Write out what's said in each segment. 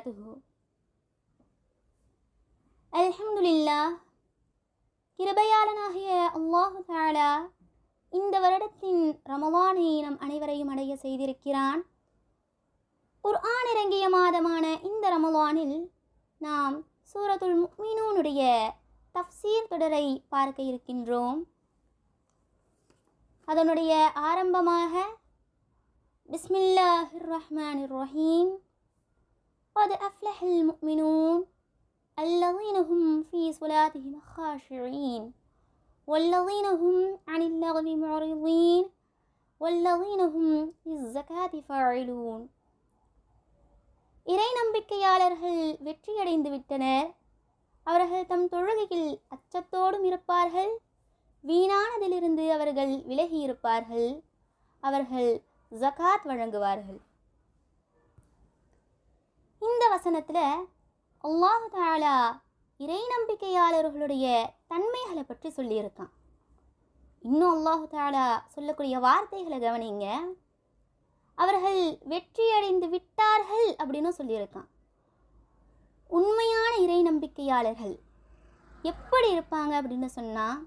வபரகாத்துஹு. அல்ஹம்துலில்லாஹ். கிருபையாளனாகிய அல்லாஹு தஆலா இந்த வருடத்தின் ரமலானை நம் அனைவரையும் அடைய செய்திருக்கிறான். குர்ஆன் இறங்கிய மாதமான இந்த ரமலானில் நாம் சூரத்துல் முஃமினூனுடைய தஃப்சீர் தொடரை பார்க்க இருக்கின்றோம். அதனுடைய ஆரம்பமாக பிஸ்மில்லாஹிர் ரஹ்மானிர் ரஹீம். قد أفلح المؤمنون الذين هم في صلاتهم خاشعين والذين هم عن اللغو معرضين والذين هم للزكاة فاعلون. இறை நம்பிக்கையாளர்கள் வெற்றியடைந்து விட்டனர். அவர்கள் தம் தொழுகையில் அச்சத்தோடும் இருப்பார்கள். வீணானதிலிருந்து அவர்கள் விலகி இருப்பார்கள். அவர்கள் ஜகாத் வழங்குவார்கள். இந்த வசனத்தில் அல்லாஹ் தஆலா இறை நம்பிக்கையாளர்களுடைய தன்மைகளை பற்றி சொல்லியிருக்கான். இன்னும் அல்லாஹ் தஆலா சொல்லக்கூடிய வார்த்தைகளை கவனிங்க. அவர்கள் வெற்றியடைந்து விட்டார்கள் அப்படின்னு சொல்லியிருக்கான். உண்மையான இறை நம்பிக்கையாளர்கள் எப்படி இருப்பாங்க அப்படின்னு சொன்னால்,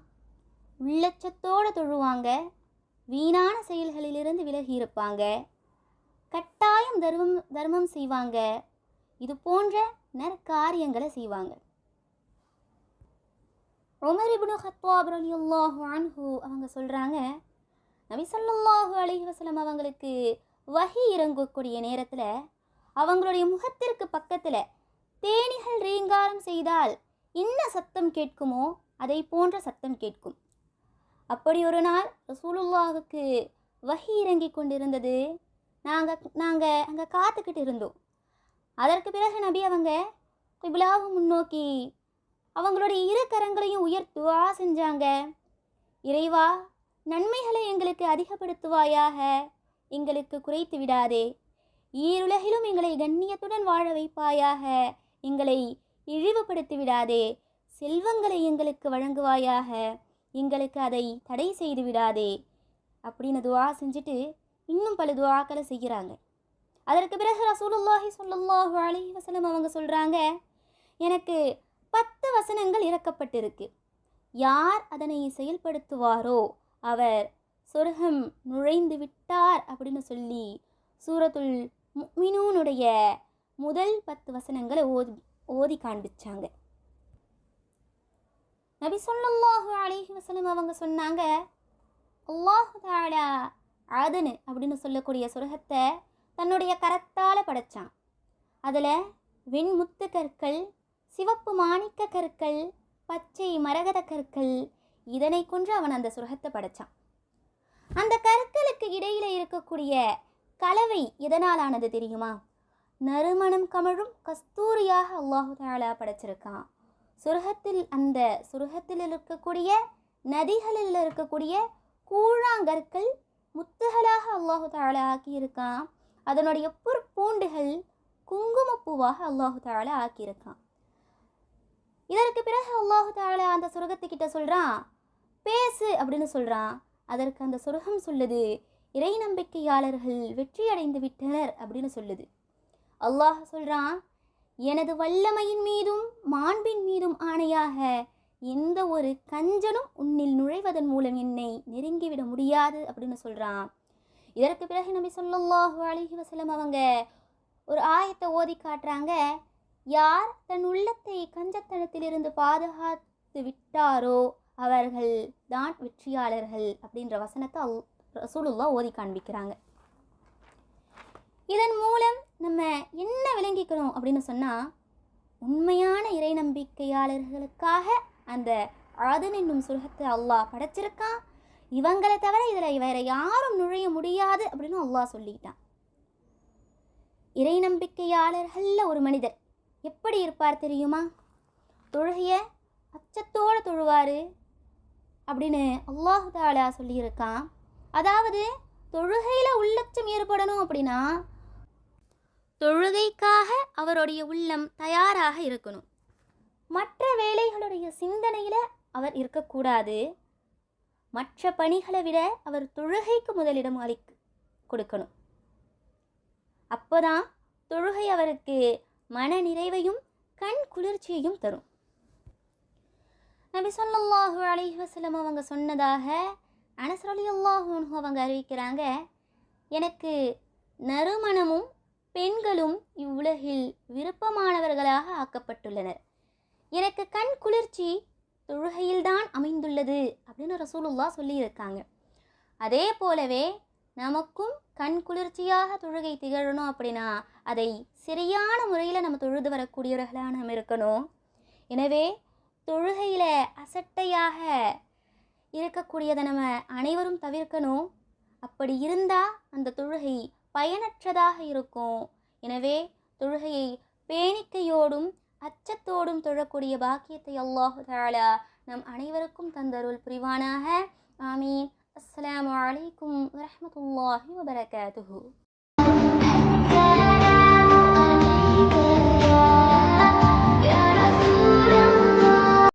உள்ளச்சத்தோடு தொழுவாங்க, வீணான செயல்களிலிருந்து விலகி இருப்பாங்க, கட்டாயம் தர்மம் செய்வாங்க, இது போன்ற நற்காரியங்களை செய்வாங்க. உமர் இப்னு கத்தாப் ரலியல்லாஹு அன்ஹு அவங்க சொல்கிறாங்க, நபி ஸல்லல்லாஹு அலைஹி வஸல்லம் அவங்களுக்கு வஹி இறங்கக்கூடிய நேரத்தில் அவங்களுடைய முகத்திற்கு பக்கத்தில் தேனீகள் ரீங்காரம் செய்தால் என்ன சத்தம் கேட்குமோ அதை போன்ற சத்தம் கேட்கும். அப்படி ஒரு நாள் ரசூலுல்லாஹுக்கு வஹி இறங்கி கொண்டிருந்தது. நாங்கள் அங்கே காத்துக்கிட்டு இருந்தோம். அதற்கு பிறகு நபி அவங்க கிப்லாவை முன்னோக்கி அவங்களுடைய இரு கரங்களையும் துஆ செஞ்சாங்க. இறைவா, நன்மைகளை எங்களுக்கு அதிகப்படுத்துவாயாக, எங்களுக்கு குறைத்து விடாதே. ஈருலகிலும் எங்களை கண்ணியத்துடன் வாழ வைப்பாயாக, எங்களை இழிவுபடுத்தி விடாதே. செல்வங்களை எங்களுக்கு வழங்குவாயாக, எங்களுக்கு அதை தடை செய்து விடாதே அப்படின்னு துஆ செஞ்சுட்டு இன்னும் பல துஆக்களை செய்கிறாங்க. அதற்கு பிறகு ரசூலுல்லாஹி ஸல்லல்லாஹு அலைஹி வஸல்லம் அவங்க சொல்கிறாங்க, எனக்கு 10 வசனங்கள் இறக்கப்பட்டிருக்கு. யார் அதனை செயல்படுத்துவாரோ அவர் சொர்க்கம் நுழைந்து விட்டார் அப்படின்னு சொல்லி சூரத்துல் முஃமினூனுடைய முதல் 10 வசனங்களை ஓதி காண்பிச்சாங்க. நபி ஸல்லல்லாஹு அலைஹி வஸல்லம் அவங்க சொன்னாங்க, அல்லாஹ் தஆலா ஆதன் அப்படின்னு சொல்லக்கூடிய சொர்க்கத்தை தன்னுடைய கரத்தால் படைச்சான். அதில் வெண்முத்து கற்கள், சிவப்பு மாணிக்க கற்கள், பச்சை மரகத கற்கள், இதனை கொன்று அவன் அந்த சொர்க்கத்தை படைச்சான். அந்த கற்களுக்கு இடையில இருக்கக்கூடிய கலவை எதனால் ஆனது தெரியுமா? நறுமணம் கமழும் கஸ்தூரியாக அல்லாஹு தஆலா படைச்சிருக்கான். அந்த சொர்க்கத்தில் இருக்கக்கூடிய நதிகளில் இருக்கக்கூடிய கூழாங்கற்கள் முத்துகளாக அல்லாஹு தஆலா ஆக்கியிருக்கான். அதனுடைய பூண்டுகள் குங்குமப்பூவாக அல்லாஹு தஆலா ஆக்கியிருக்கான். இதற்கு பிறகு அல்லாஹு தஆலா அந்த சொர்க்கத்துக்கிட்ட சொல்கிறான், பேசு அப்படின்னு சொல்கிறான். அதற்கு அந்த சொர்க்கம் சொல்லுது, இறை நம்பிக்கையாளர்கள் வெற்றியடைந்து விட்டனர் அப்படின்னு சொல்லுது. அல்லாஹ் சொல்கிறான், எனது வல்லமையின் மீதும் மாண்பின் மீதும் ஆணையாக எந்த ஒரு கஞ்சனும் உன்னில் நுழைவதன் மூலம் என்னை நெருங்கிவிட முடியாது அப்படின்னு சொல்கிறான். இதற்கு பிறகு நபி ஸல்லல்லாஹு அலைஹி வஸல்லம் அவங்க ஒரு ஆயத்தை ஓதி காட்டுறாங்க. யார் தன் உள்ளத்தை கஞ்சத்தனத்திலிருந்து பாதுகாத்து விட்டாரோ அவர்கள் தான் வெற்றியாளர்கள் அப்படின்ற வசனத்தை ரசூலுல்லாஹ் ஓதி காண்பிக்கிறாங்க. இதன் மூலம் நம்ம என்ன விளங்கிக்கணும் அப்படின்னு சொன்னால், உண்மையான இறை நம்பிக்கையாளர்களுக்காக அந்த ஆதன் என்னும் சொர்க்கத்தை அல்லாஹ் படைச்சிருக்கான். இவங்களை தவிர இதில் வேற யாரும் நுழைய முடியாது அப்படின்னு அல்லாஹ் சொல்லிட்டான். இறை நம்பிக்கையாளர்களில் ஒரு மனிதர் எப்படி இருப்பார் தெரியுமா? தொழுகையை அச்சத்தோடு தொழுவார் அப்படின்னு அல்லாஹ் தஆலா சொல்லியிருக்கான். அதாவது தொழுகையில் உள்ளச்சம் ஏற்படணும் அப்படின்னா தொழுகைக்காக அவருடைய உள்ளம் தயாராக இருக்கணும். மற்ற வேலைகளுடைய சிந்தனையில் அவர் இருக்கக்கூடாது. மற்ற பணிகளை விட அவர் தொழுகைக்கு முதலிடம் கொடுக்கணும். அப்போதான் தொழுகை அவருக்கு மன நிறைவையும் கண் குளிர்ச்சியையும் தரும். நபி ஸல்லல்லாஹு அலைஹி வஸல்லம் அவங்க சொன்னதாக அனஸ் ரலியல்லாஹு அன்ஹு அவங்க அறிவிக்கிறாங்க, எனக்கு நறுமணமும் பெண்களும் இவ்வுலகில் விருப்பமானவர்களாக ஆக்கப்பட்டுள்ளனர். எனக்கு கண் குளிர்ச்சி தொழுகையில்தான் அமைந்துள்ளது அப்படின்னு ரசூலுல்லாஹ் சொல்லியிருக்காங்க. அதே போலவே நமக்கும் கண் குளிர்ச்சியாக தொழுகை திகழணும் அப்படின்னா அதை சரியான முறையில் நம்ம தொழுது வரக்கூடியவர்களாக நம்ம இருக்கணும். எனவே தொழுகையில் அசட்டையாக இருக்கக்கூடியதை நம்ம அனைவரும் தவிர்க்கணும். அப்படி இருந்தால் அந்த தொழுகை பயனற்றதாக இருக்கும். எனவே தொழுகையை பேணிக்கையோடும் அச்சத்தோடும் தொழக்கூடிய பாக்கியத்தை அல்லாஹ் தஆலா நம் அனைவருக்கும் தந்தருள் புரிவானாக. ஆமீன். அஸ்ஸலாமு அலைக்கும் வரஹ்மத்துல்லாஹி வபரகாத்துஹு.